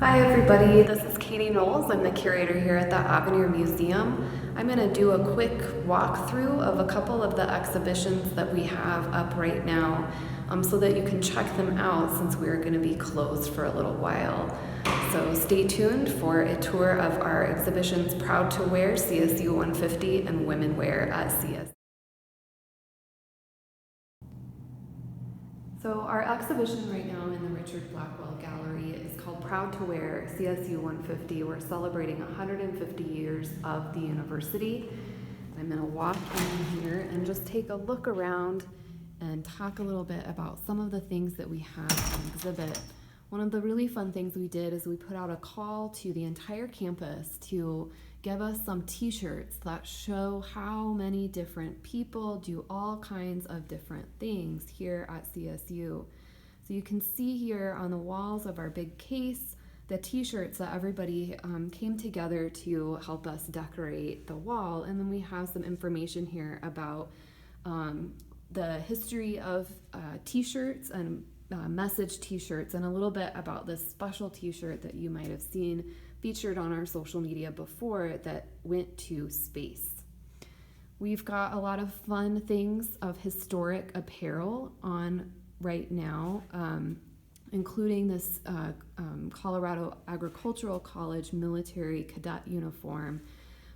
Hi everybody, this is Katie Knowles. I'm the curator here at the Avenir Museum. I'm going to do a quick walkthrough of a couple of the exhibitions that we have up right now so that you can check them out since we're going to be closed for a little while. So stay tuned for a tour of our exhibitions Proud to Wear, CSU150, and Women Wear at CSU. So our exhibition right now in the Richard Blackwell Gallery is called Proud to Wear CSU150. We're celebrating 150 years of the university. I'm going to walk in here and just take a look around and talk a little bit about some of the things that we have on exhibit. One of the really fun things we did is we put out a call to the entire campus to give us some t-shirts that show how many different people do all kinds of different things here at CSU. So you can see here on the walls of our big case the t-shirts that everybody came together to help us decorate the wall, and then we have some information here about the history of t-shirts and message t-shirts, and a little bit about this special t-shirt that you might have seen featured on our social media before that went to space. We've got a lot of fun things of historic apparel on right now, including this Colorado Agricultural College military cadet uniform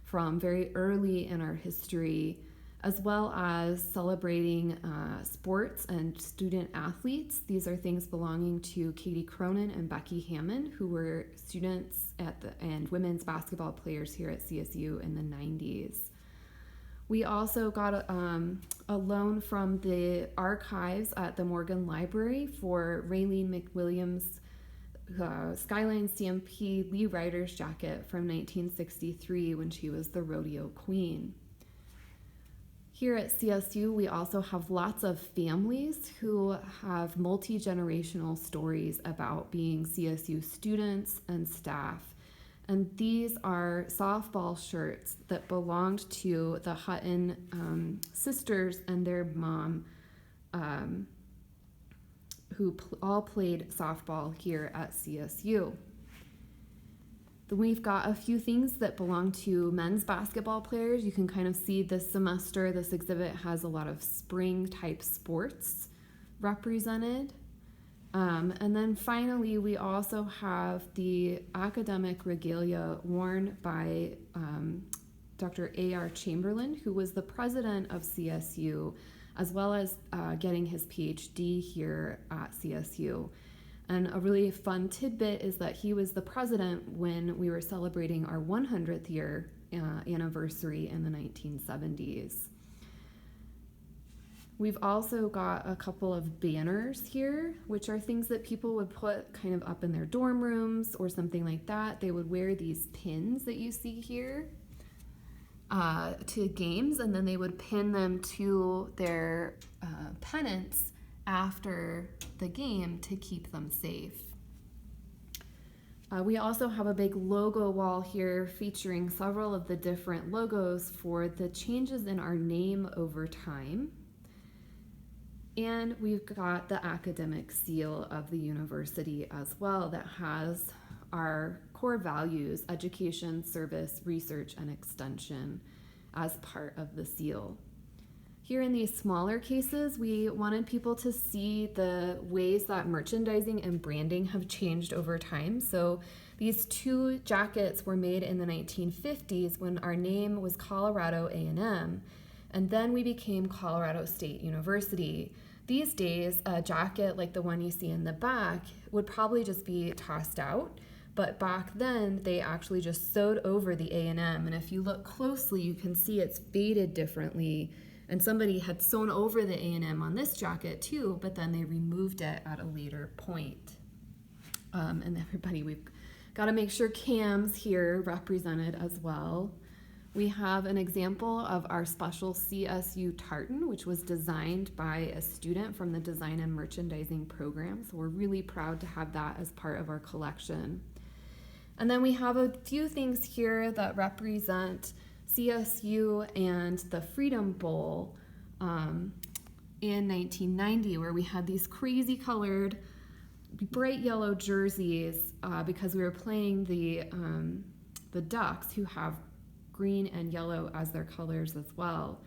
from very early in our history, as well as celebrating sports and student athletes. These are things belonging to Katie Cronin and Becky Hammond, who were students and women's basketball players here at CSU in the 90s. We also got a loan from the archives at the Morgan Library for Raylene McWilliams' Skyline CMP Lee Ryder's jacket from 1963 when she was the rodeo queen. Here at CSU, we also have lots of families who have multi-generational stories about being CSU students and staff. And these are softball shirts that belonged to the Hutton sisters and their mom, who all played softball here at CSU. Then we've got a few things that belong to men's basketball players. You can kind of see this semester, this exhibit has a lot of spring type sports represented. And then finally, we also have the academic regalia worn by Dr. A.R. Chamberlain, who was the president of CSU, as well as getting his PhD here at CSU. And a really fun tidbit is that he was the president when we were celebrating our 100th year anniversary in the 1970s. We've also got a couple of banners here, which are things that people would put kind of up in their dorm rooms or something like that. They would wear these pins that you see here to games, and then they would pin them to their pennants after the game to keep them safe. We also have a big logo wall here featuring several of the different logos for the changes in our name over time. And we've got the academic seal of the university as well that has our core values: education, service, research, and extension as part of the seal. Here in these smaller cases, we wanted people to see the ways that merchandising and branding have changed over time. So these two jackets were made in the 1950s when our name was Colorado A&M, and then we became Colorado State University. These days, a jacket like the one you see in the back would probably just be tossed out, but back then they actually just sewed over the A&M, and if you look closely, you can see it's faded differently. And somebody had sewn over the A&M on this jacket too, but then they removed it at a later point. And everybody, we've got to make sure Cam's here represented as well. We have an example of our special CSU tartan, which was designed by a student from the design and merchandising program. So we're really proud to have that as part of our collection. And then we have a few things here that represent CSU and the Freedom Bowl in 1990, where we had these crazy colored bright yellow jerseys because we were playing the Ducks, who have green and yellow as their colors as well.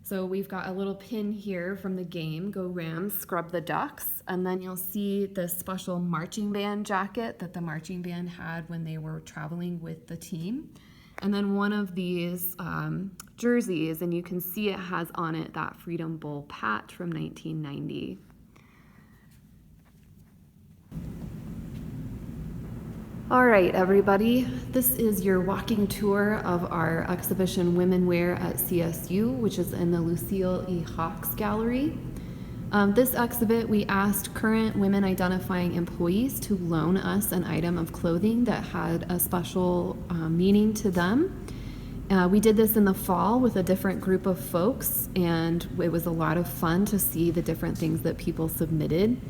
So we've got a little pin here from the game, Go Rams, Scrub the Ducks. And then you'll see the special marching band jacket that the marching band had when they were traveling with the team. And then one of these jerseys, and you can see it has on it that Freedom Bowl patch from 1990. All right, everybody, this is your walking tour of our exhibition Women Wear at CSU, which is in the Lucille E. Hawks Gallery. This exhibit, we asked current women identifying employees to loan us an item of clothing that had a special meaning to them. We did this in the fall with a different group of folks, and it was a lot of fun to see the different things that people submitted.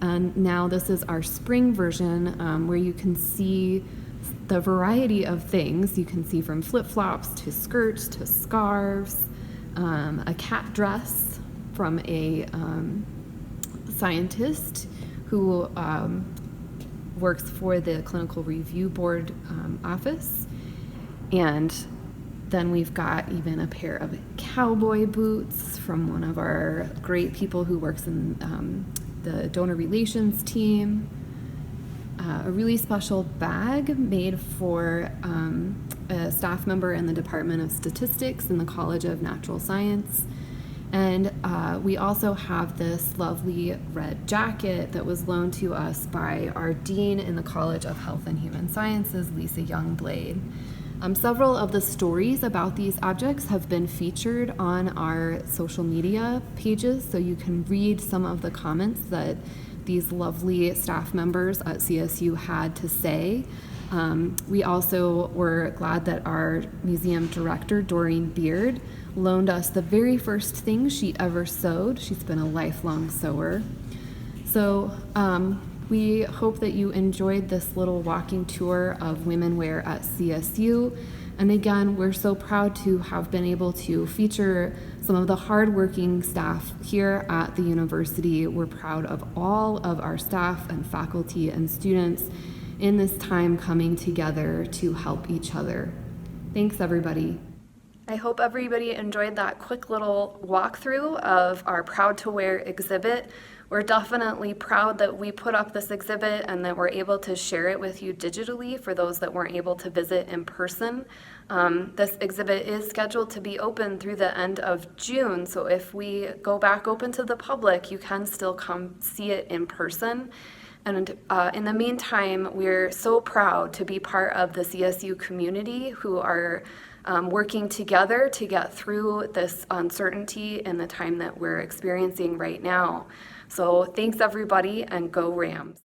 And now this is our spring version where you can see the variety of things. You can see from flip-flops to skirts to scarves, a cat dress from a scientist who works for the Clinical Review Board office. And then we've got even a pair of cowboy boots from one of our great people who works in the donor relations team, a really special bag made for a staff member in the Department of Statistics in the College of Natural Science. And we also have this lovely red jacket that was loaned to us by our dean in the College of Health and Human Sciences, Lisa Youngblade. Several of the stories about these objects have been featured on our social media pages, so you can read some of the comments that these lovely staff members at CSU had to say. We also were glad that our museum director, Doreen Beard, loaned us the very first thing she ever sewed. She's been a lifelong sewer. So we hope that you enjoyed this little walking tour of Women Wear at CSU. And again, we're so proud to have been able to feature some of the hardworking staff here at the university. We're proud of all of our staff and faculty and students in this time coming together to help each other. Thanks, everybody. I hope everybody enjoyed that quick little walkthrough of our Proud to Wear exhibit. We're definitely proud that we put up this exhibit and that we're able to share it with you digitally for those that weren't able to visit in person. This exhibit is scheduled to be open through the end of June, so if we go back open to the public, you can still come see it in person. And in the meantime, we're so proud to be part of the CSU community who are working together to get through this uncertainty in the time that we're experiencing right now. So thanks, everybody, and go Rams.